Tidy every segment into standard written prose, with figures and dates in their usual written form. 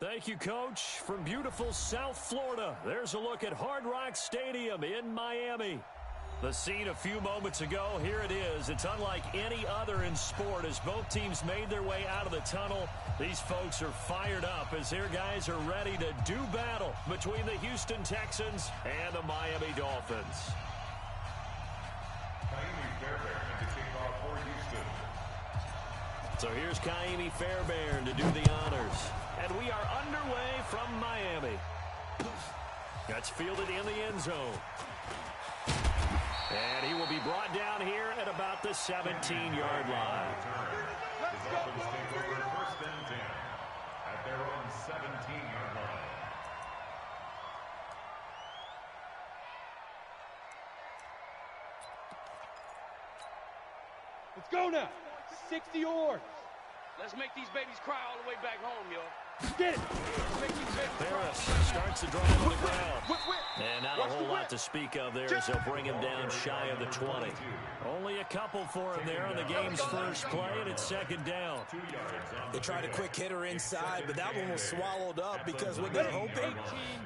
Thank you, Coach. From beautiful South Florida, there's a look at Hard Rock Stadium in Miami. The scene a few moments ago, here it is. It's unlike any other in sport as both teams made their way out of the tunnel. These folks are fired up as their guys are ready to do battle between the Houston Texans and the Miami Dolphins. So here's Kaimi Fairbairn to do the honors. And we are underway from Miami. That's fielded in the end zone. And he will be brought down here at about the 17-yard line. Let's go. First and 10 at their own 17-yard line. Let's go now. 60 yards. Let's make these babies cry all the way back home, y'all. Get it. Harris starts the drive on the ground. And not a whole lot to speak of there as they'll bring him down shy of the 20. Only a couple for him there on the game's first play, and it's second down. They tried a quick hitter inside, but that one was swallowed up because what they're hoping,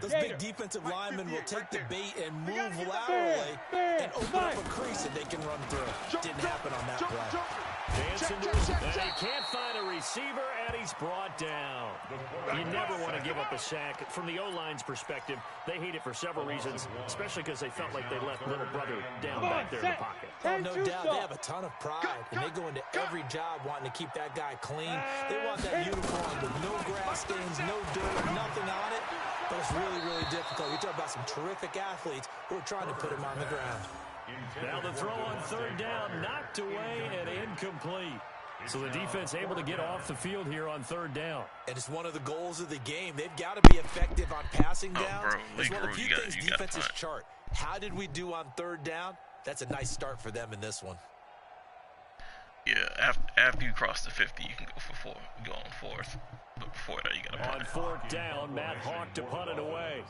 those big defensive linemen will take the bait and move laterally and open up a crease that they can run through. Didn't happen on that play. Dancing moves, and he can't find a receiver, and he's brought down. You never want to give up a sack. From the O-line's perspective, they hate it for several reasons, especially because they felt like they left little brother down back there in the pocket. Oh, no doubt. They have a ton of pride, and they go into every job wanting to keep that guy clean. They want that uniform with no grass stains, no dirt, nothing on it. But it's really, really difficult. You're talking about some terrific athletes who are trying to put him on the ground. Now the throw on third down, knocked away and incomplete. So the defense able to get off the field here on third down. And it's one of the goals of the game. They've got to be effective on passing downs. It's one of the few things defenses chart. How did we do on third down? That's a nice start for them in this one. Yeah, after you cross the 50, you can go on fourth. But before that, you got to punt. On fourth down, Matt Hawk to punt it away.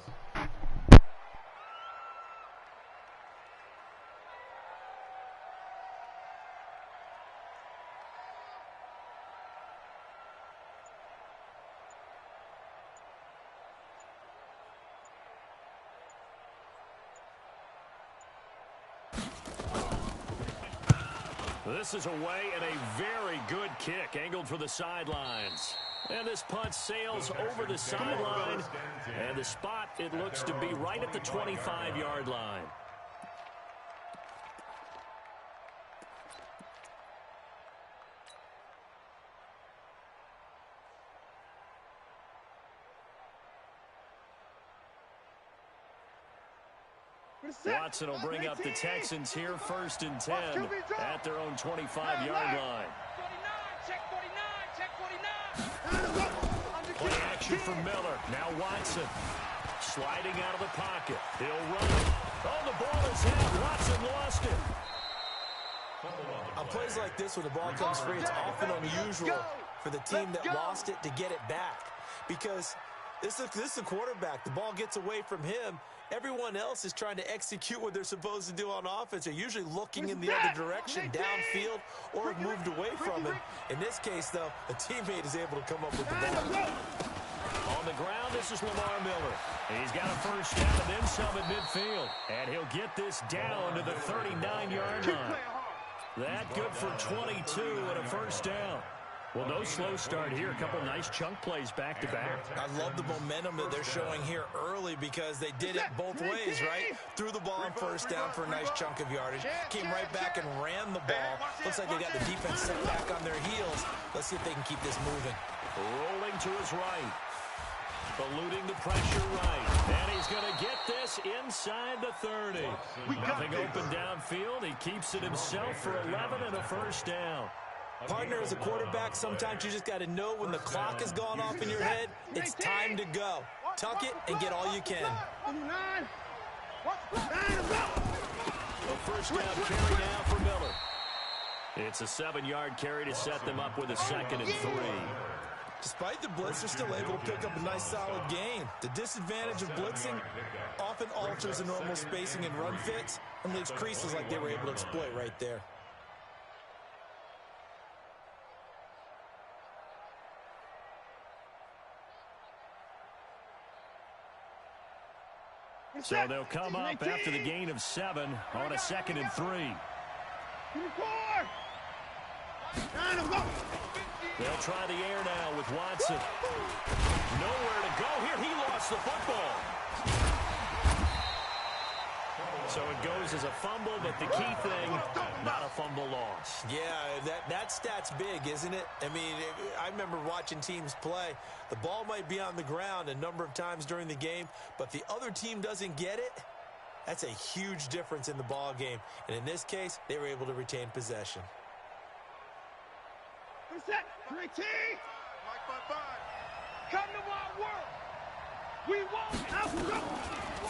This is away and a very good kick angled for the sidelines. And this punt sails over the sideline. And the spot, it looks to be right at the 25-yard line. Watson will bring up the Texans here first and 10 at their own 25-yard line. Play action for Miller. Now Watson sliding out of the pocket. He'll run it. Oh, the ball is out. Watson lost it. On plays like this where the ball comes free, it's often unusual for the team that lost it to get it back. Because this is the quarterback. The ball gets away from him. Everyone else is trying to execute what they're supposed to do on offense. They're usually looking in the other direction, downfield, or have moved away from him. In this case, though, a teammate is able to come up with the ball. On the ground, this is Lamar Miller. He's got a first down and then some at midfield. And he'll get this down to the 39-yard line. That good for 22 and a first down. Well, no slow start here. A couple nice chunk plays back-to-back. I love the momentum that they're showing here early because they did it both ways, right? Threw the ball on first down for a nice chunk of yardage. Came right back and ran the ball. Looks like they got the defense set back on their heels. Let's see if they can keep this moving. Rolling to his right. Eluding the pressure right. And he's going to get this inside the 30. Nothing open downfield. He keeps it himself for 11 and a first down. Partner, as a quarterback, sometimes you just got to know when the clock has gone off in your head, it's time to go. Tuck it and get all you can. A first down carry now for Miller. It's a 7-yard carry to set them up with a 2nd and 3. Despite the blitz, they're still able to pick up a nice solid gain. The disadvantage of blitzing often alters the normal spacing and run fits and leaves creases like they were able to exploit right there. So they'll come up after the gain of 7 on a 2nd and 3. They'll try the air now with Watson. Nowhere to go here. He lost the football. So it goes as a fumble, but the key thing, not a fumble loss. Yeah, that stat's big, isn't it? I mean, I remember watching teams play. The ball might be on the ground a number of times during the game, but the other team doesn't get it. That's a huge difference in the ball game. And in this case, they were able to retain possession. Set. 3T. Come to my world. We won't.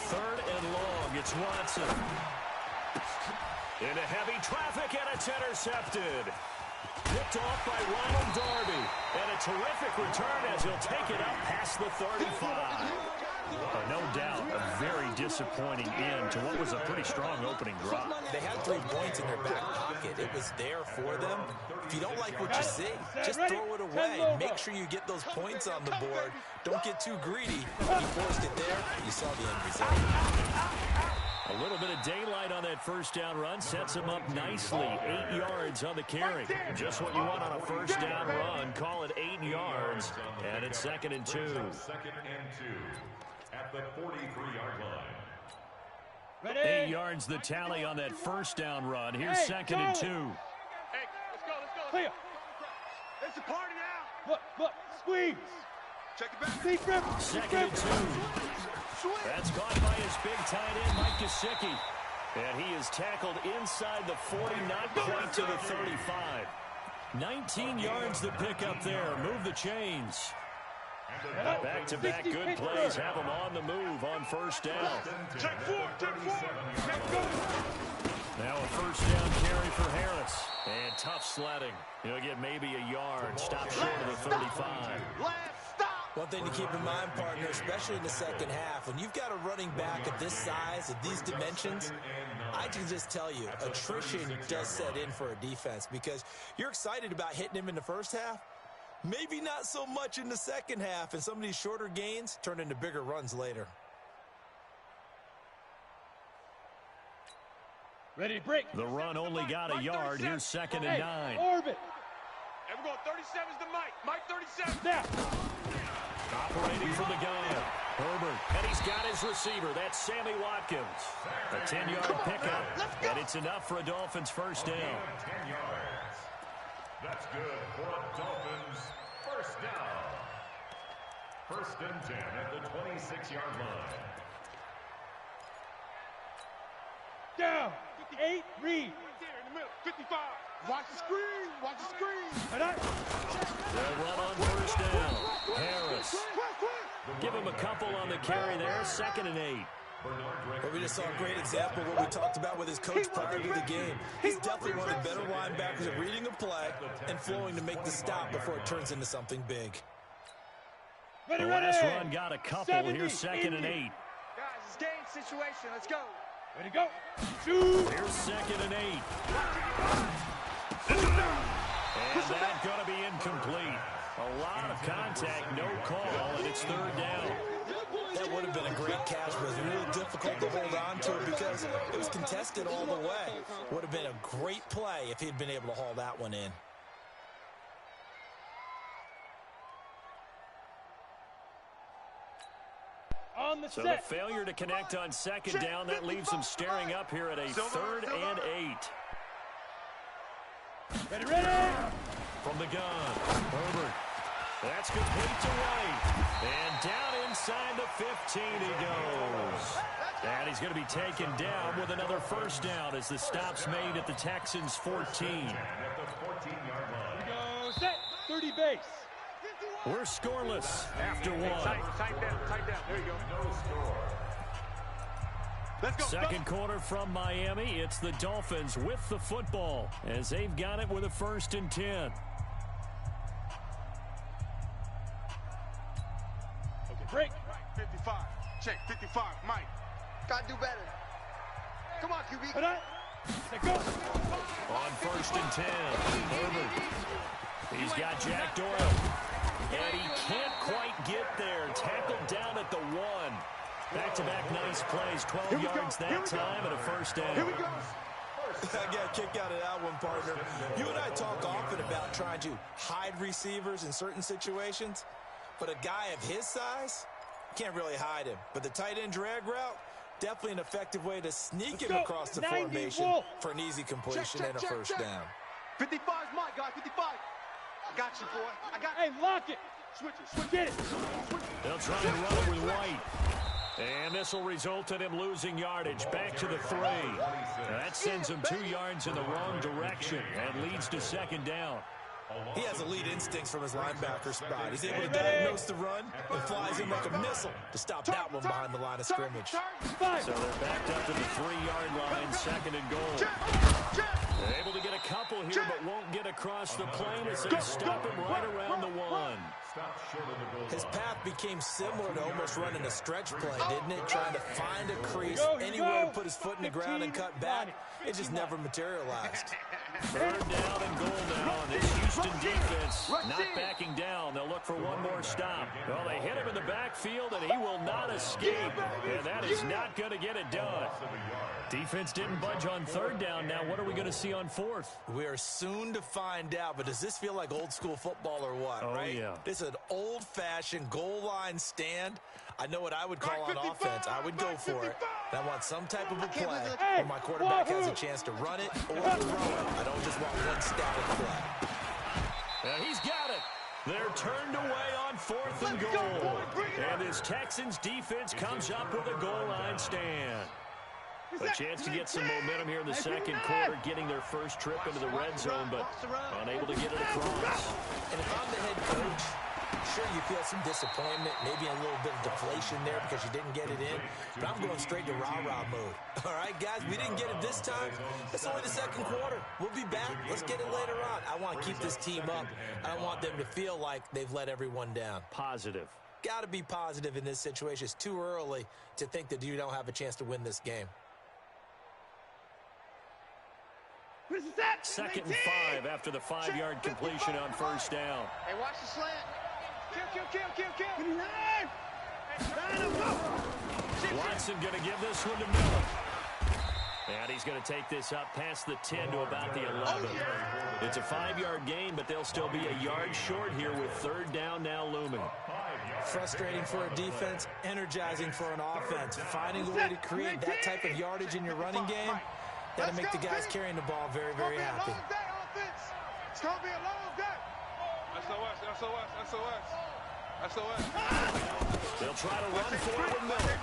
3rd and long. It's Watson. Into heavy traffic, and it's intercepted. Picked off by Ronald Darby. And a terrific return as he'll take it up past the 35. No doubt, a very disappointing end to what was a pretty strong opening drive. They had 3 points in their back pocket. It was there for them. If you don't like what you see, just throw it away. Make sure you get those points on the board. Don't get too greedy. He forced it there. You saw the end result. A little bit of daylight on that first down run sets him up nicely. 8 yards on the carry. Just what you want on a first down run. Call it 8 yards. And it's 2nd and 2. 2nd and 2 at the 43-yard line. 8 yards the tally on that first down run. Here's 2nd and 2. Hey, let's go. Clear. It's a party now. Look. Squeeze. Check it back. Deep rip. 2nd and 2. That's caught by his big tight end, Mike Gesicki. And he is tackled inside the 40, not quite to the 35. 19 yards the pick up there. Move the chains. Back-to-back good plays have him on the move on first down. Check 4. Now a first down carry for Harris. And tough sledding. He'll get maybe a yard. Stop short of the 35. One thing to keep in mind, partner, especially in the second half, when you've got a running back of this size, of these dimensions, I can just tell you, attrition does set in for a defense because you're excited about hitting him in the first half. Maybe not so much in the second half, and some of these shorter gains turn into bigger runs later. Ready to break. The run only got a yard. Here's 2nd and 9. Orbit. And we're going 37's to Mike. Mike 37. Now. Operating from the gun. Herbert. And he's got his receiver. That's Sammy Watkins. A 10-yard pickup. And it's enough for a Dolphins first down. 10 yards. That's good for a Dolphins first down. 1st and 10 at the 26-yard line. Down. 8. Read. In the middle. 55. Watch the screen. They'll run on first down. Harris. Give him a couple on the carry there. 2nd and 8. But we just saw a great example of what we talked about with his coach prior to the game. He's definitely one of the better linebackers at reading a play and flowing to make the stop before it turns into something big. The last run got a couple. Here's 2nd and 8. Guys, it's game situation. Let's go. Ready to go. Shoot. Here's 2nd and 8. And that's going to be incomplete. A lot of contact, no call, and it's 3rd down. That would have been a great catch, but it was really difficult to hold on to it because it was contested all the way. Would have been a great play if he'd been able to haul that one in. On the So set. the failure to connect on 2nd down, that leaves them staring up here at a 3rd and 8. Ready. From the gun, Herbert. That's complete to White. And down inside the 15 he goes. And he's going to be taken down with another first down as the stop's made at the Texans' 14. At the 14-yard line. Go set. 30 base. We're scoreless after one. Tight down. There you go. No score. Let's go. Second quarter from Miami. It's the Dolphins with the football as they've got it with a 1st and 10. Okay, break. 55. Check. 55. Mike. Gotta do better. Come on, QB. Put on. Set go. On 1st and 10, Herbert. He's got Jack Doyle. And he can't quite get there. Tackled down at the 1. Back-to-back nice plays, 12 yards that time and a first down. Here we go. I got a kick out of that one, partner. You and I talk often about trying to hide receivers in certain situations, but a guy of his size, can't really hide him. But the tight end drag route, definitely an effective way to sneak him across the formation for an easy completion and a first down. 55 is mine, guys. 55. I got you, boy. I got you. Hey, lock it. Switch it. Switch it. They'll try and run it with White. And this will result in him losing yardage. Back to the 3. That sends him 2 yards in the wrong direction and leads to second down. He has elite instincts from his linebacker spot. He's able to diagnose the run and flies in like a missile to stop that one behind the line of scrimmage. So they're backed up to the 3-yard line, second and goal. They're able to get a couple here, but won't get across the plane as they stop him right around the 1. His path became similar to almost running a stretch play, didn't it? Trying to find a crease, anywhere to put his foot in the ground and cut back. It just never materialized. Third down and goal now. This Houston defense not backing down. They'll look for one more stop. Well, they hit him in the backfield, and he will not escape. And that is not going to get it done. Defense didn't budge on third down. Now, what are we going to see on fourth? We are soon to find out, but does this feel like old school football or what, right? Yeah. This is an old-fashioned goal line stand. I know what I would call on offense. I would go for it. And I want some type of a play where my quarterback has a chance to run it or throw it. I don't just want one static play. And he's got it. They're turned away on fourth and goal. And this Texans defense comes up with a goal line stand. A chance to get some momentum here in the second quarter, getting their first trip into the red zone, but unable to get it across. And if I'm the head coach, sure, you feel some disappointment, maybe a little bit of deflation there because you didn't get it in, but I'm going straight to rah-rah mode. All right, guys, we didn't get it this time. It's only the second quarter. We'll be back. Let's get it later on. I want to keep this team up. I don't want them to feel like they've let everyone down. Positive. Got to be positive in this situation. It's too early to think that you don't have a chance to win this game. Second and 5 after the 5-yard completion on first down. Hey, watch the slant. Watson going to give this one to Miller. And he's going to take this up past the 10 to about the 11. It's a 5-yard gain, but they'll still be a yard short here with third down now looming. Frustrating for a defense, energizing for an offense. Finding a way to create that type of yardage in your running game, that'll make the guys carrying the ball very, very happy. It's going to be a long day. SOS. They'll try to run for it with Miller.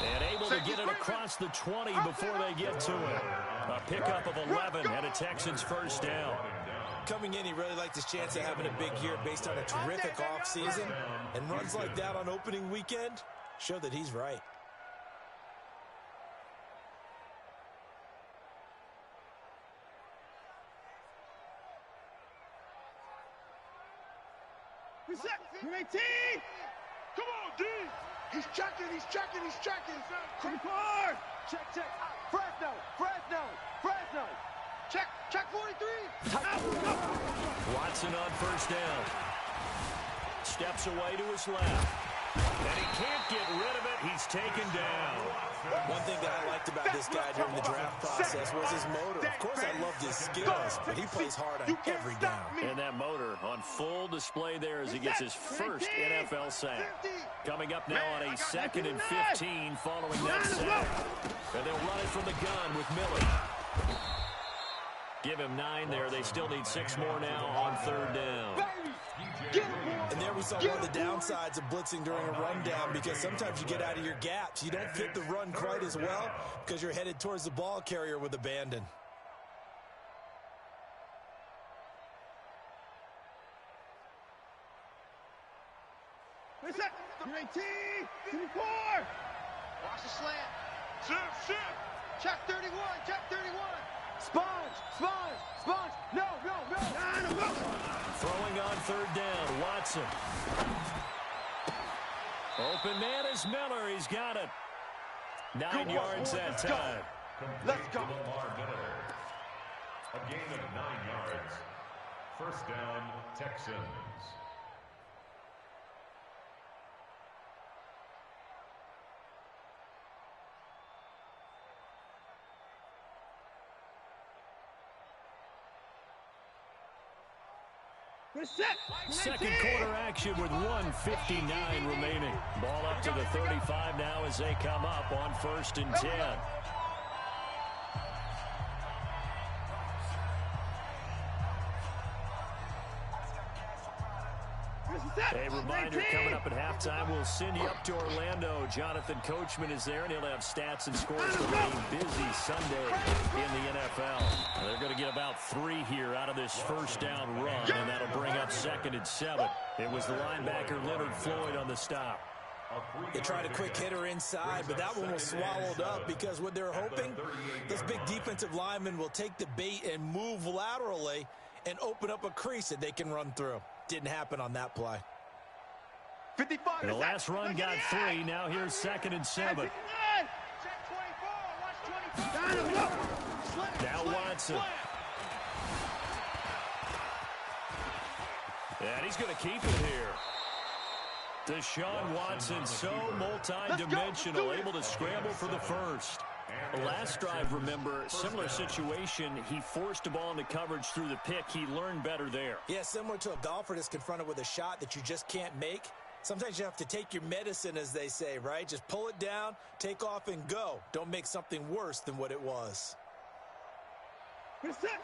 And able to get it across the 20 before they get to it. A pickup of 11 and a Texans first down. Coming in, he really liked his chance of having a big year based on a terrific offseason. And runs like that on opening weekend show that he's right. Come on, D. He's checking. Hard. Check. Fresno. Check 43. Watson on first down. Steps away to his left. And he can't get rid of it. He's taken down. One thing that I liked about this guy during the draft process was his motor. Of course, I loved his skills, but he plays hard on every down. And that motor on full display there as he gets his first NFL sack. Coming up now on a 2nd and 15 following that sack. And they'll run it from the gun with Miller. Give him 9 there. They still need 6 more now on third down. And there we saw one of the downsides of blitzing during a rundown, because sometimes you get out of your gaps. You don't fit the run quite as well because you're headed towards the ball carrier with abandon. What's that? 19, 24. Watch the slant. Ship. Check 31. Sponge. No. Throwing on third down, Watson. Open man is Miller. He's got it. 9 yards that time. Let's go. A gain of 9 yards. First down, Texans. Second quarter action with 1:59 remaining. Ball up to the 35 now as they come up on 1st and 10. A reminder coming up at halftime, we'll send you up to Orlando. Jonathan Coachman is there, and he'll have stats and scores for a busy Sunday in the NFL. They're going to get about 3 here out of this first down run, and that'll bring up 2nd and 7. It was the linebacker Leonard Floyd on the stop. They tried a quick hitter inside, but that one was swallowed up because what they're hoping, this big defensive lineman will take the bait and move laterally and open up a crease that they can run through. Didn't happen on that play. 55. The last run got 3. Now here's 2nd and 7. Now Watson. And he's going to keep it here. Deshaun Watson, so multi-dimensional, able to scramble for the first. Last drive, remember, similar situation. He forced a ball into coverage through the pick. He learned better there. Yeah, similar to a golfer that's confronted with a shot that you just can't make. Sometimes you have to take your medicine, as they say, right? Just pull it down, take off, and go. Don't make something worse than what it was. Who that?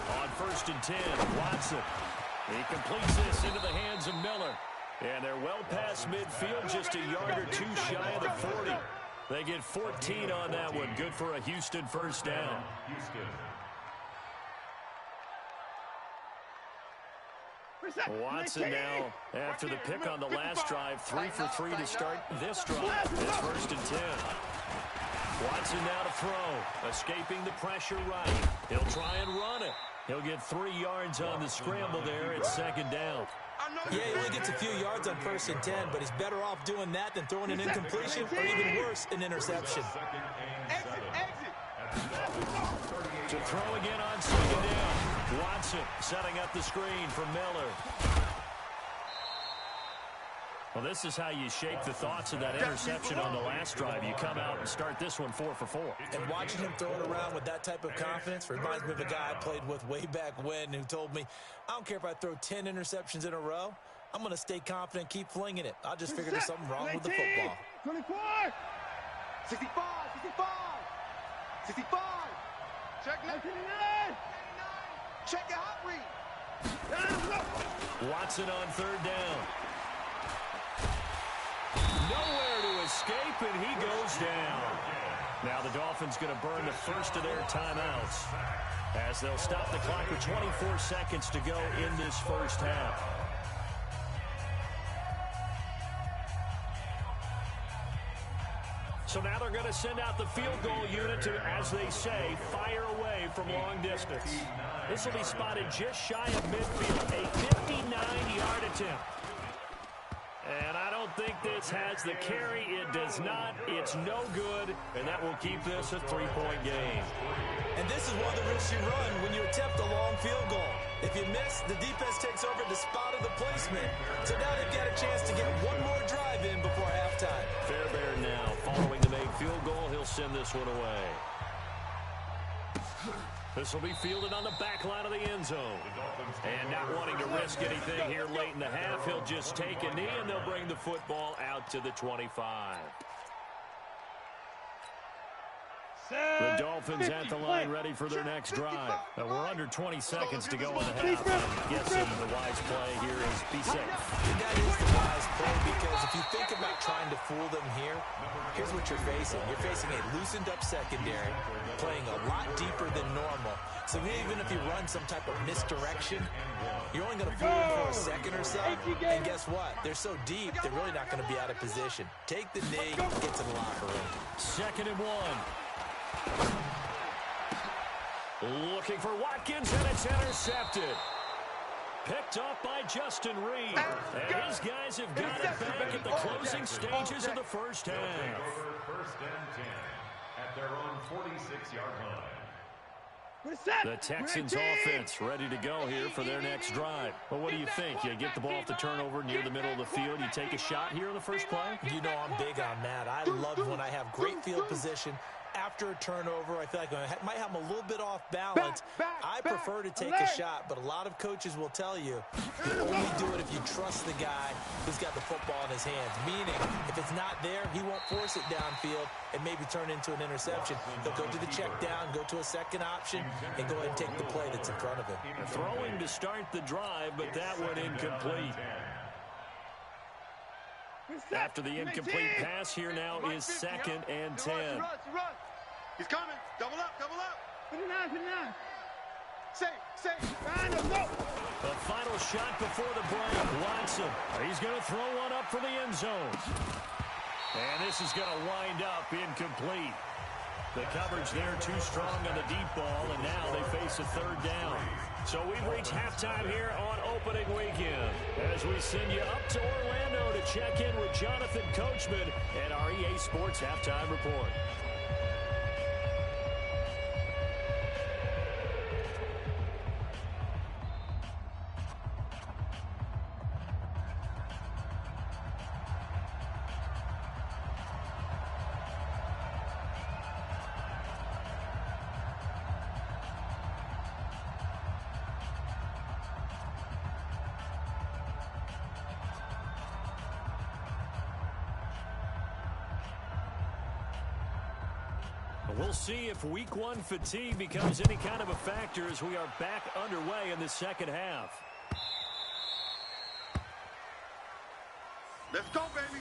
On 1st and 10, Watson. He completes this into the hands of Miller. And they're well past midfield, just a yard or 2 shy of the 40. They get 14 on that one. Good for a Houston first down. Watson now, after the pick on the last drive, 3 for 3 to start this drive. It's 1st and 10. Watson now to throw, escaping the pressure right. He'll try and run it. He'll get 3 yards on the scramble there. It's 2nd down. Yeah, he only gets a few yards on 1st and 10, but he's better off doing that than throwing an incompletion or even worse, an interception. To throw again on 2nd down. Watson setting up the screen for Miller. Well, this is how you shape the thoughts of that interception on the last drive. You come out and start this one 4 for 4. And watching him throw it around with that type of confidence reminds me of a guy I played with way back when who told me, I don't care if I throw 10 interceptions in a row. I'm going to stay confident and keep flinging it. I just figured there's something wrong with the football. 24. 65. 65. Check 99. Check your hot read. Watson on 3rd down. Nowhere to escape, and he goes down. Now the Dolphins going to burn the first of their timeouts as they'll stop the clock with 24 seconds to go in this first half. So now they're going to send out the field goal unit to, as they say, fire away from long distance. This will be spotted just shy of midfield, a 59-yard attempt. And I don't think this has the carry. It does not. It's no good, and that will keep this a 3-point game. And this is one of the risks you run when you attempt a long field goal. If you miss, the defense takes over the spot of the placement. So now they've got a chance to get one more drive in before halftime. Fairbairn now, following the made field goal, he'll send this one away. This will be fielded on the back line of the end zone. And not wanting to risk anything here late in the half, he'll just take a knee, and they'll bring the football out to the 25. The Dolphins at the line ready for their next drive. We're under 20 seconds to go in the half. I'm guessing the wise play here is be safe. And that is the wise play, because if you think about trying to fool them here, here's what you're facing. You're facing a loosened up secondary, playing a lot deeper than normal. So even if you run some type of misdirection, you're only going to fool them for a second or so. And guess what? They're so deep, they're really not going to be out of position. Take the knee, get to the locker room. 2nd and 1. Looking for Watkins, and it's intercepted. Picked up by Justin Reed. And his guys have got it back at the closing stages of the first half. 1st and 10 at their own 46-yard line. The Texans offense ready to go here for their next drive. Well, what do you think? You get the ball off the turnover near the middle of the field. You take a shot here in the first play? You know I'm big on that. I love when I have great field position after a turnover, I feel like I might have them a little bit off balance. I prefer to take a shot, but a lot of coaches will tell you only do it if you trust the guy who's got the football in his hands. Meaning, if it's not there, he won't force it downfield and maybe turn into an interception. He'll go to the check down, go to a second option, and go ahead and take the play that's in front of him. Throwing to start the drive, but that one incomplete. After the incomplete pass, here now is 2nd and 10. He's coming. Double up, double up. 59. Safe. The final shot before the break. Watson. He's going to throw one up for the end zone. And this is going to wind up incomplete. The coverage there too strong on the deep ball, and now they face a 3rd down. So we've reached halftime here on opening weekend as we send you up to Orlando to check in with Jonathan Coachman and our EA Sports Halftime Report. We'll see if Week 1 fatigue becomes any kind of a factor as we are back underway in the second half. Let's go, baby.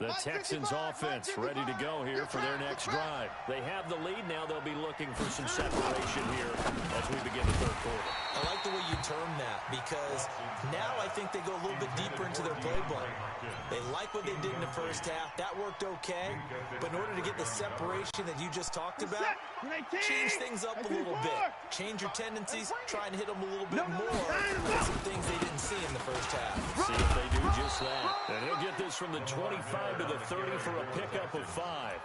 The Texans offense ready to go here for their next drive. They have the lead now. They'll be looking for some separation here as we begin the 3rd quarter. I like the way you term that because now I think they go a little bit deeper into their playbook. They like what they did in the first half. That worked okay. But in order to get the separation that you just talked about, change things up a little bit. Change your tendencies. Try and hit them a little bit more. Some things they didn't see in the first half. See if they do just that. And he'll get this from the 25 to the 30 for a pickup of 5.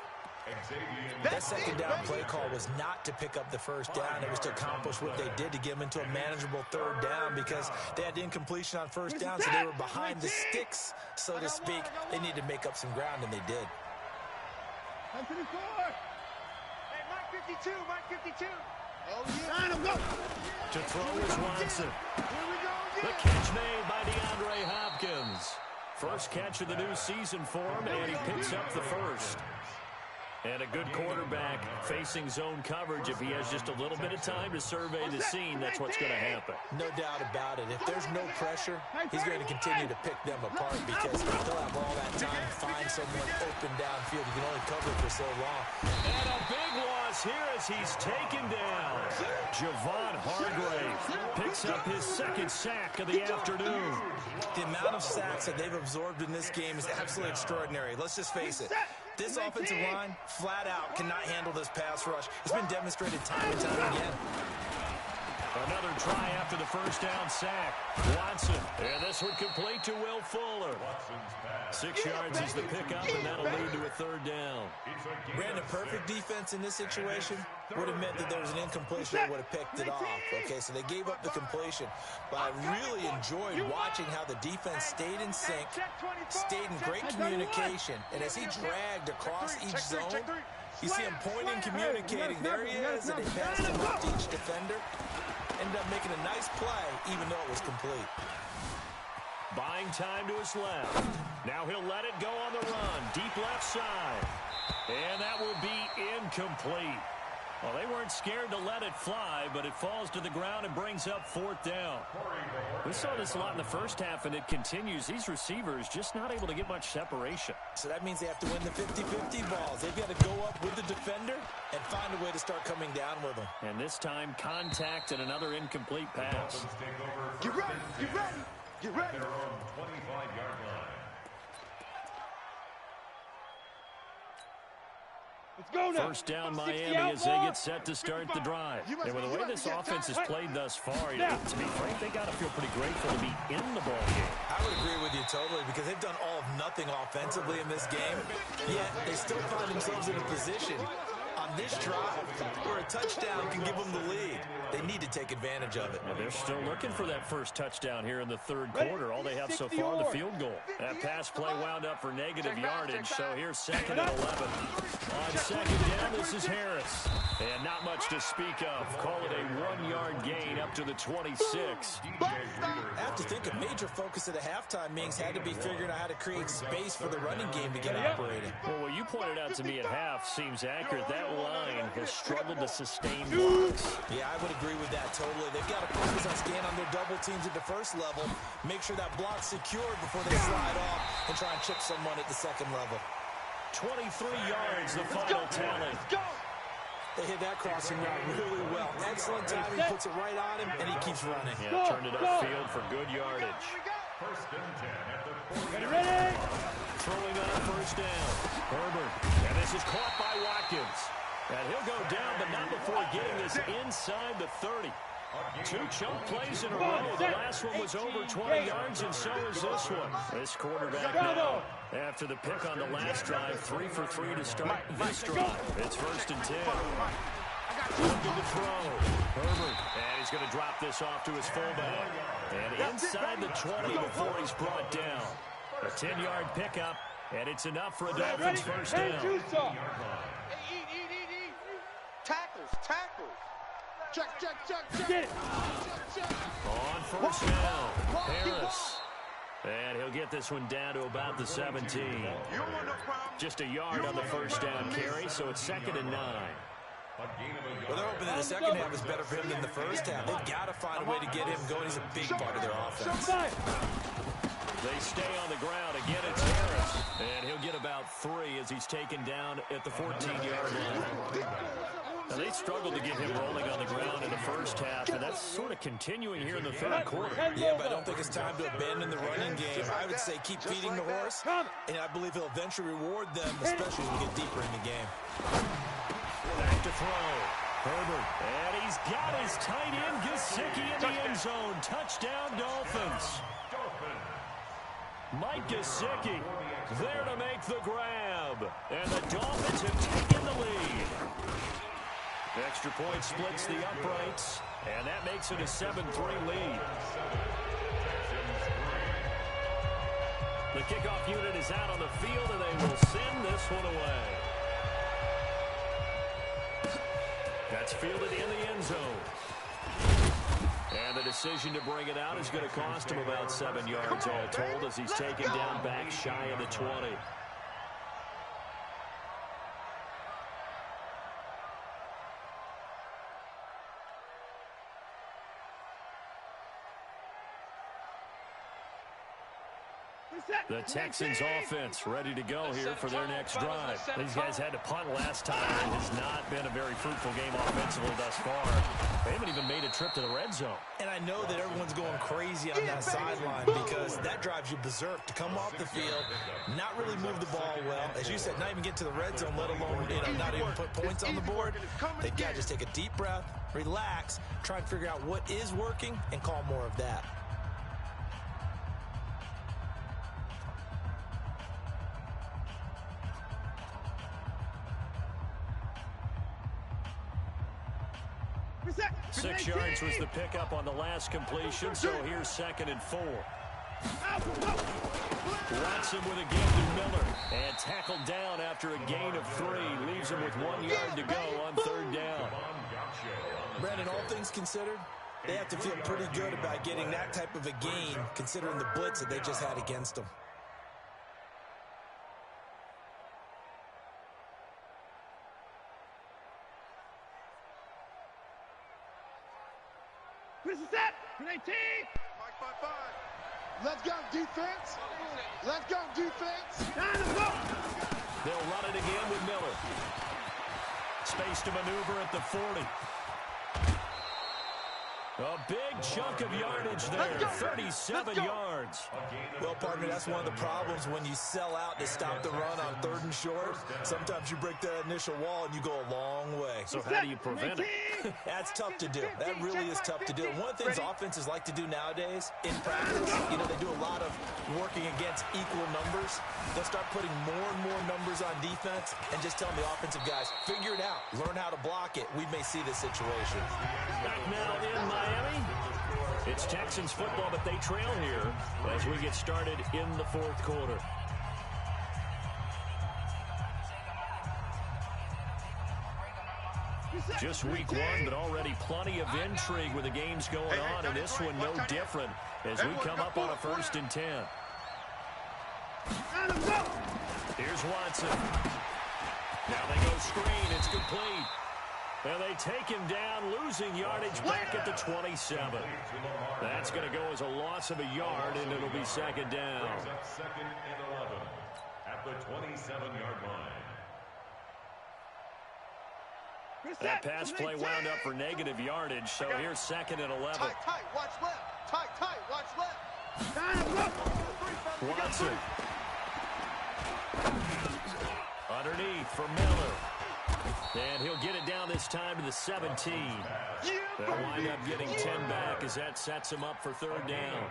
That second down play call was not to pick up the first down. It was to accomplish what they did to get them into a manageable 3rd down because they had incompletion on first down, so they were behind the sticks, so to speak. They needed to make up some ground, and they did. Hey, Mike 52, Mike 52. Oh, yeah. To throw is Watson. The catch made by DeAndre Hopkins. First catch of the new season for him, and he picks up the first. And a good quarterback facing zone coverage. If he has just a little bit of time to survey the scene, that's what's going to happen. No doubt about it. If there's no pressure, he's going to continue to pick them apart because they'll have all that time to find someone open downfield. You can only cover for so long. And a big loss here as he's taken down. Javon Hargrave picks up his 2nd sack of the afternoon. The amount of sacks that they've absorbed in this game is absolutely extraordinary. Let's just face it. This offensive line, flat out, cannot handle this pass rush. It's been demonstrated time and time again. Another try after the first down sack. Watson, and this one complete to Will Fuller. 6 yards is the pickup, and that'll lead to a 3rd down. Brandon, perfect defense in this situation would have meant that there was an incompletion that would have picked it off. Okay, so they gave up the completion. But I really enjoyed watching how the defense stayed in sync, stayed in great communication, and as he dragged across each zone, you see him pointing, communicating. There he is, and they passed him off to each defender. Ended up making a nice play, even though it was complete. Buying time to his left. Now he'll let it go on the run. Deep left side. And that will be incomplete. Well, they weren't scared to let it fly, but it falls to the ground and brings up 4th down. We saw this a lot in the first half, and it continues. These receivers just not able to get much separation. So that means they have to win the 50-50 balls. They've got to go up with the defender and find a way to start coming down with them. And this time, contact and another incomplete pass. Get ready, get ready, get ready. Their own 25-yard line. Go now. First down Miami as they get set to start the drive. And with the way this offense has played thus far, to be frank, they got to feel pretty grateful to be in the ball game. I would agree with you totally because they've done all of nothing offensively in this game, yet they still find themselves in a position on this drive where a touchdown can give them the lead. They need to take advantage of it. And they're still looking for that first touchdown here in the third quarter. All they have so far, the field goal. That pass play wound up for negative yardage, so here's second and 11. On second down, this is Harris. And not much to speak of. Call it a 1-yard gain up to the 26. I have to think a major focus of the halftime meetings had to be figuring out how to create space for the running game to get operating. Well, what you pointed out to me at half seems accurate. That line has struggled to sustain blocks. Yeah, I would agree with that totally. They've got to focus on scanning on their double teams at the first level, make sure that block's secured before they slide off and try and chip someone at the second level. 23 yards, the final tally. They hit that crossing route really well. Excellent timing, puts it right on him, and he keeps running. Yeah, turned it upfield for good yardage. First and 10 at the 40. Ready? Throwing on first down. Herbert. And this is caught by Watkins. And he'll go down, but not before getting this inside the 30. 2 chunk plays in a row. The last one was over 20 yards, and so is this one. This quarterback now, after the pick on the last drive, 3 for 3 to start this drive. It's first and 10. Looking to throw. Herbert. And he's going to drop this off to his fullback. And inside the 20 before he's brought down. A 10-yard pickup, and it's enough for a Dolphins first down. Eat. Tackles. Check. Get it. On first down, Harris. And he'll get this one down to about the 17. Just a yard on the first down carry, so it's second and 9. Well, they're hoping that the second half is better for him than the first half. They've got to find a way to get him going. He's a big part of their offense. They stay on the ground. Again, it's Harris. And he'll get about 3 as he's taken down at the 14-yard line. Now, they struggled to get him rolling on the ground in the first half, and that's sort of continuing here in the third quarter. Yeah, but I don't think it's time to abandon the running game. I would say keep feeding the horse, and I believe he'll eventually reward them, especially when we get deeper in the game. Back to throw. Herbert. And he's got his tight end, Gesicki, in the end zone. Touchdown, Dolphins. Mike Gesicki there to make the grab. And the Dolphins have taken the lead. Extra point splits the uprights, and that makes it a 7-3 lead. The kickoff unit is out on the field, and they will send this one away. That's fielded in the end zone. And the decision to bring it out is going to cost him about 7 yards all told as he's taken down back shy of the 20. The Texans offense ready to go here for their next drive. These guys had to punt last time. It has not been a very fruitful game offensively thus far. They haven't even made a trip to the red zone. And I know that everyone's going crazy on that sideline because that drives you berserk to come off the field, not really move the ball well. As you said, not even get to the red zone, let alone not even put points on the board. They've got to just take a deep breath, relax, try and figure out what is working, and call more of that. Six yards was the pickup on the last completion, so here's second and 4. Watson with a give to Miller, and tackled down after a gain of 3. Leaves him with 1 yard to go on third down. Brandon, all things considered, they have to feel pretty good about getting that type of a gain, considering the blitz that they just had against them. This is set. 19. Let's go, defense. Let's go, defense. They'll run it again with Miller. Space to maneuver at the 40. A big chunk of yardage there, 37 yards. yards. Well, partner, that's one of the problems when you sell out to stop the run on 3rd and short. Sometimes you break that initial wall and you go a long way. So how do you prevent it? That's tough to do. That really is tough to do. And one of the things offenses like to do nowadays in practice, you know, they do a lot of working against equal numbers. They'll start putting more and more numbers on defense and just telling the offensive guys, figure it out. Learn how to block it. We may see this situation. Back now in Miami. It's Texans football, but they trail here as we get started in the 4th quarter. Just week 1, but already plenty of intrigue with the games going on, and this one no different as we come up on a 1st and 10. Here's Watson. Now they go screen. It's complete. And they take him down, losing yardage back at the 27. That's going to go as a loss of a yard, and it'll be 2nd down. 2nd and 11 at the 27-yard line. That pass play wound up for negative yardage, so here's 2nd and 11. Tight, watch left. Tight, watch left. Watson. Underneath for Miller. And he'll get it down this time to the 17. They'll wind up getting 10 back as that sets him up for 3rd down.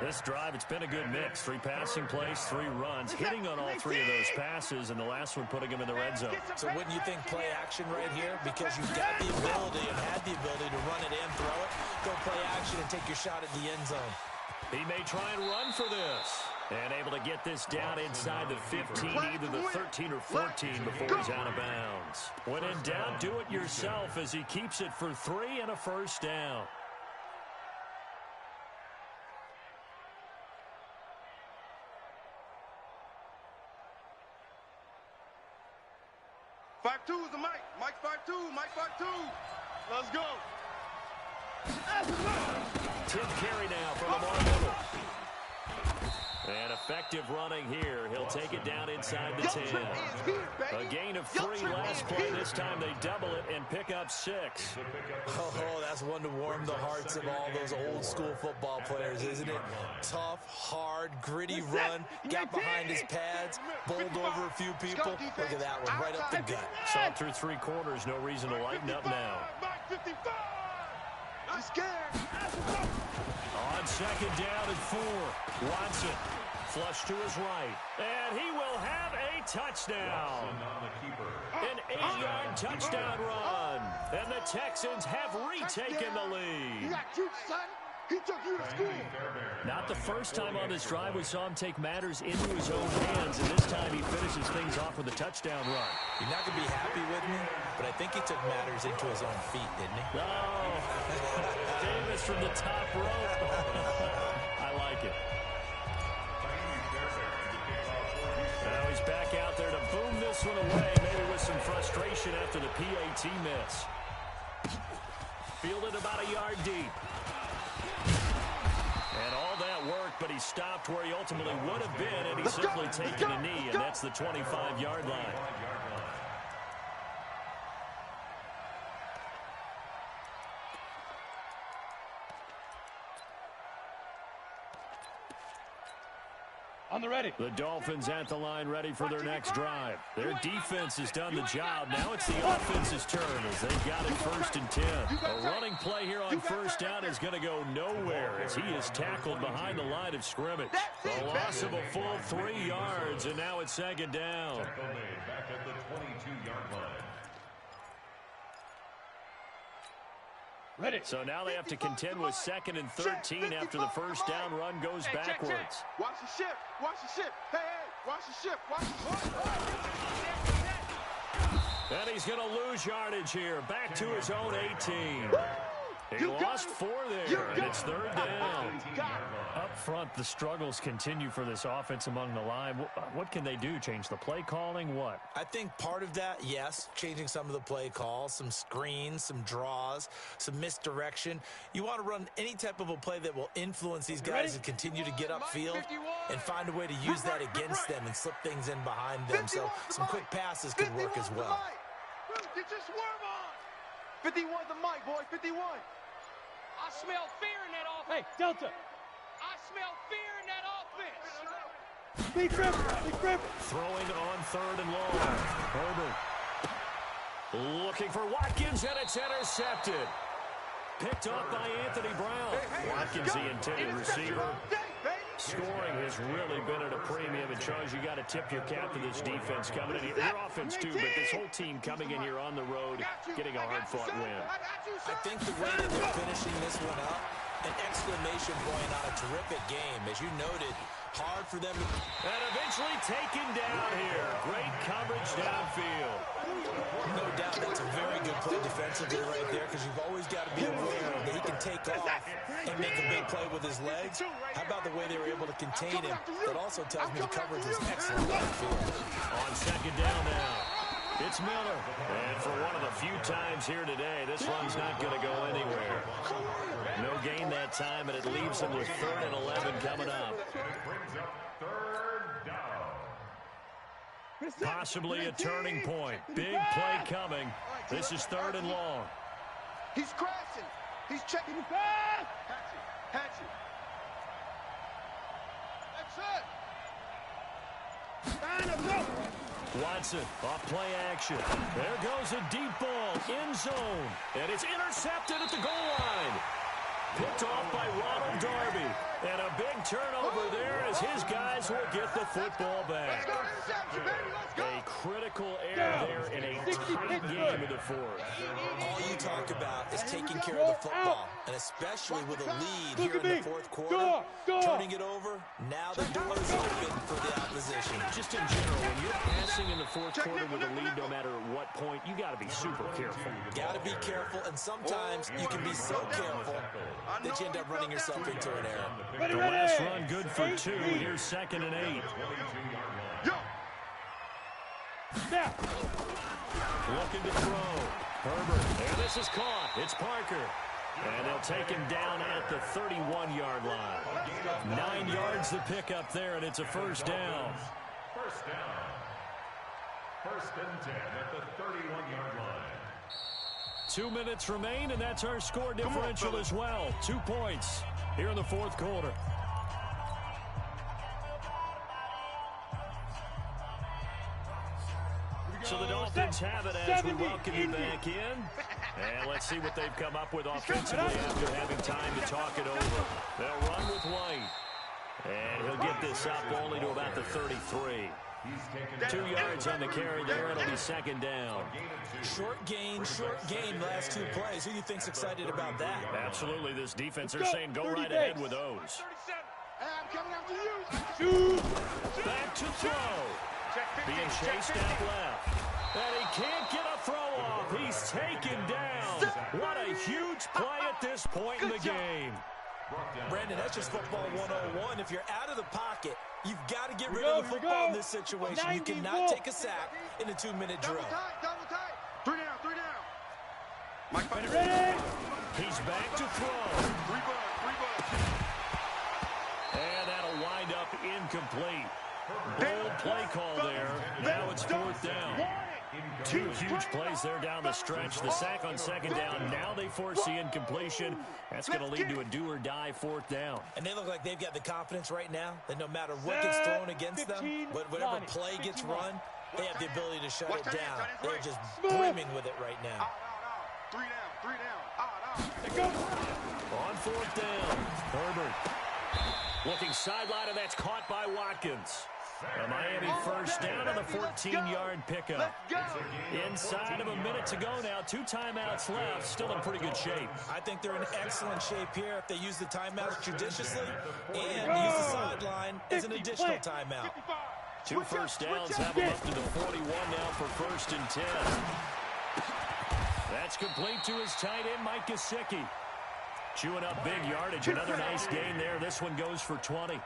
This drive, it's been a good mix. 3 passing plays, 3 runs, hitting on all 3 of those passes, and the last one putting him in the red zone. So wouldn't you think play action right here? Because you've got the ability and had the ability to run it and throw it. Go play action and take your shot at the end zone. He may try and run for this. And able to get this down inside the 15, either the 13 or 14 before he's out of bounds. When in doubt, do it yourself as he keeps it for 3 and a 1st down. Five two is the Mike. Mike 5-2. Mike 5-2. Let's go. Tim Carey now from the middle. And effective running here. He'll take it down inside the 10. A gain of 3 last play. This time they double it and pick up 6. Oh, that's one to warm the hearts of all those old school football players, isn't it? Tough, hard, gritty run. Got behind his pads, bowled over a few people. Look at that one, right up the gut. Saw it through 3 quarters. No reason to lighten up now. I'm scared. On 2nd down and 4. Watson flush to his right. And he will have a touchdown. An 8-yard touchdown run. And the Texans have retaken the lead. He got you, son. He took you to school. Not the first time on this drive we saw him take matters into his own hands, and this time he finishes things off with a touchdown run. You're not going to be happy with me, but I think he took matters into his own feet, didn't he? Oh, Davis from the top rope. I like it. Now he's back out there to boom this one away, maybe with some frustration after the PAT miss. Fielded about a yard deep. And all that work, but he stopped where he ultimately would have been, and he's simply taken a knee, and that's the 25-yard line. On the ready. The Dolphins at the line ready for their next drive. Their defense has done the job. Now it's the offense's turn as they've got it 1st and 10. A running play here on 1st down is going to go nowhere as he is tackled behind the line of scrimmage. A loss of a full 3 yards, and now it's 2nd down. Back at the 22-yard line. Ready. So now they have to contend with 2nd and 13 after the 1st down run goes backwards. Watch the ship. Watch the ship. Hey, watch the ship. Watch the ship. And he's going to lose yardage here. Back to his own 18. He lost 4 there, and it's 3rd down. Up front, the struggles continue for this offense among the line. What can they do? Change the play calling? What? I think part of that, yes, changing some of the play calls, some screens, some draws, some misdirection. You want to run any type of a play that will influence these guys and continue to get upfield and find a way to use that against them and slip things in behind them. So some quick passes could work as well. Get your swerve on. 51 the mic, boy. 51. I smell fear in that offense. Hey, Delta. I smell fear in that offense. Big grip. Big grip. Throwing on 3rd and long. Herbert looking for Watkins, and it's intercepted. Picked off by Anthony Brown. Watkins, the intended receiver. Scoring has really been at a premium. And, Charles, you got to tip your cap to this defense coming in here. Your offense, too, but this whole team coming in here on the road, getting a hard-fought win. I think the way that they're finishing this one up, an exclamation point on a terrific game. As you noted, hard for them to... And eventually taken down here. Great coverage downfield. No doubt that's a very good play defensively right there, because you've always got to be aware that he can take off and make a big play with his legs. How about the way they were able to contain him? That also tells me the coverage was excellent downfield. On 2nd down now, it's Miller. And for one of the few times here today, this run's not going to go anywhere. No gain that time, and it leaves him with 3rd and 11 coming up. Possibly a turning point. Big play coming. This is 3rd and long. He's crashing. He's checking the pass. Hatch it. That's it. Watson, off play action. There goes a deep ball, end zone. And it's intercepted at the goal line. Picked off by Ronald Darby. And a big turnover there as his guys will get the football back. A critical error there in a tight game of the 4th. All you talk about is taking care of the football, and especially with a lead here in the 4th quarter, turning it over, now the door is open for the opposition. Just in general, when you're passing in the 4th quarter with a lead, no matter what point, you got to be super careful. Got to be careful, and sometimes you can be so careful that you end up running yourself into an error. The last run good for 2. Here's 2nd and 8. Looking to throw. Herbert. And this is caught. It's Parker. And they'll take him down at the 31-yard line. 9 yards to pick up there, and it's a 1st down. 1st down. 1st and 10 at the 31-yard line. 2 minutes remain, and that's our score differential as well. 2 points here in the 4th quarter. So the Dolphins have it as we welcome you back in. And let's see what they've come up with offensively after having time to talk it over. They'll run with White. And he'll get this up only to about the 33. 2 yards on the carry there. It'll be 2nd down. Short gain last 2 plays. Who do you think's excited about that? Absolutely. This defense are saying go right ahead with those. I'm coming after you. Back to throw. Being chased out left. And he can't get a throw off. He's taken down. What a huge play at this point in the game. Brandon, that's just football 101. If you're out of the pocket, you've got to get rid of the football in this situation. You cannot take a sack in a 2-minute drill. Double tight. 3 down. Mike, ready? He's back to throw. 3 bucks. And that'll wind up incomplete. Bold play call there. Now it's 4th down. 2 huge plays there down the stretch. The sack on 2nd down. Now they force the incompletion. That's going to lead to a do-or-die 4th down. And they look like they've got the confidence right now that no matter what gets thrown against them, but whatever play gets run, they have the ability to shut it down. They're just brimming with it right now. 3 down. On 4th down, Herbert looking sideline, and that's caught by Watkins. A Miami 1st down on the 14-yard pickup. Inside of a minute to go now. 2 timeouts left. Still in pretty good shape. I think they're in excellent shape here if they use the timeouts judiciously and use the sideline as an additional timeout. 2 first downs have them up to the 41 now for 1st and 10. That's complete to his tight end, Mike Gesicki. Chewing up big yardage. Another nice gain there. This one goes for 20.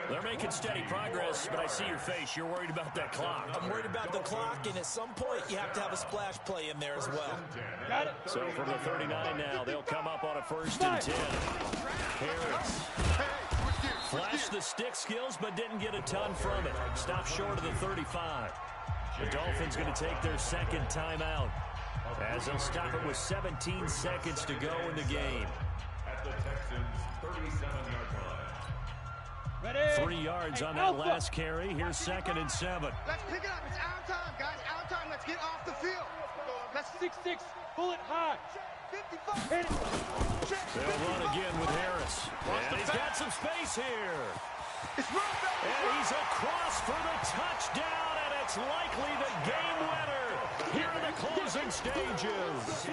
They're making steady progress, but I see your face. You're worried about that clock. I'm worried about the clock, and at some point, you have to have a splash play in there as well. Got it. So from the 39 now, they'll come up on a 1st and 10. Harris flashed the stick skills, but didn't get a ton from it. Stopped short of the 35. The Dolphins going to take their 2nd timeout, as they'll stop it with 17 seconds to go in the game. At the Texans' 37-yard line. 3 yards on that last carry. Here's 2nd and 7. Let's pick it up. It's our time, guys. Our time. Let's get off the field. Let's 6-6. Pull it high. 55. Hit it. They'll run again with Harris. And he's got some space here. It's run back. And he's across for the touchdown, and it's likely the game winner here in the closing stages.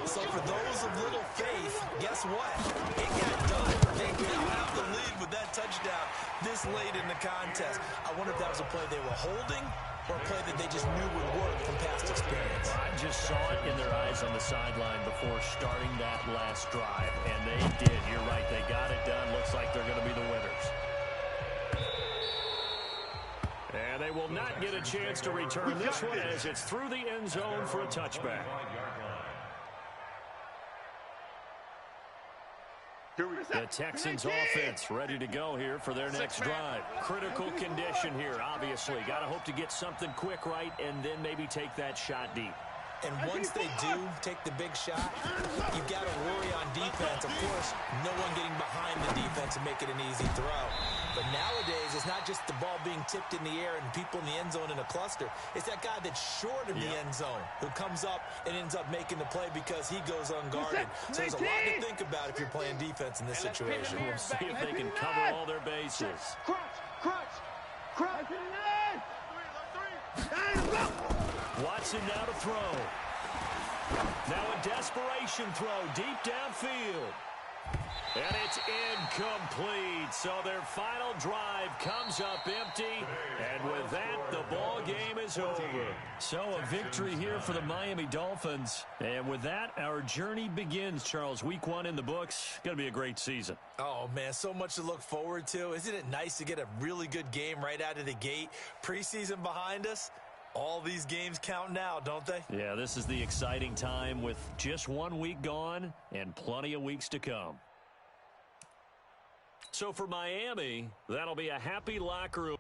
So for those of little faith, guess what? It got done. They now have the lead with that touchdown this late in the contest. I wonder if that was a play they were holding or a play that they just knew would work from past experience. I just saw it in their eyes on the sideline before starting that last drive, and they did. You're right. They got it done. Looks like they're going to be the winners. And they will not get a chance to return this one as it's through the end zone for a touchback. The Texans offense ready to go here for their next drive. Critical condition here, obviously. Got to hope to get something quick right and then maybe take that shot deep. And once they do take the big shot, you've got to worry on defense. Of course, no one getting behind the defense and make it an easy throw. But nowadays, it's not just the ball being tipped in the air and people in the end zone in a cluster. It's that guy that's short of the end zone who comes up and ends up making the play because he goes unguarded. So there's a lot to think about if you're playing defense in this situation. We'll see if they can cover all their bases. Crunch. Watson now to throw. Now a desperation throw deep downfield. And it's incomplete. So their final drive comes up empty. And with that, the ball game is over. So a victory here for the Miami Dolphins. And with that, our journey begins, Charles. Week 1 in the books. Going to be a great season. Oh, man, so much to look forward to. Isn't it nice to get a really good game right out of the gate? Preseason behind us. All these games count now, don't they? Yeah, this is the exciting time with just 1 week gone and plenty of weeks to come. So for Miami, that'll be a happy locker room.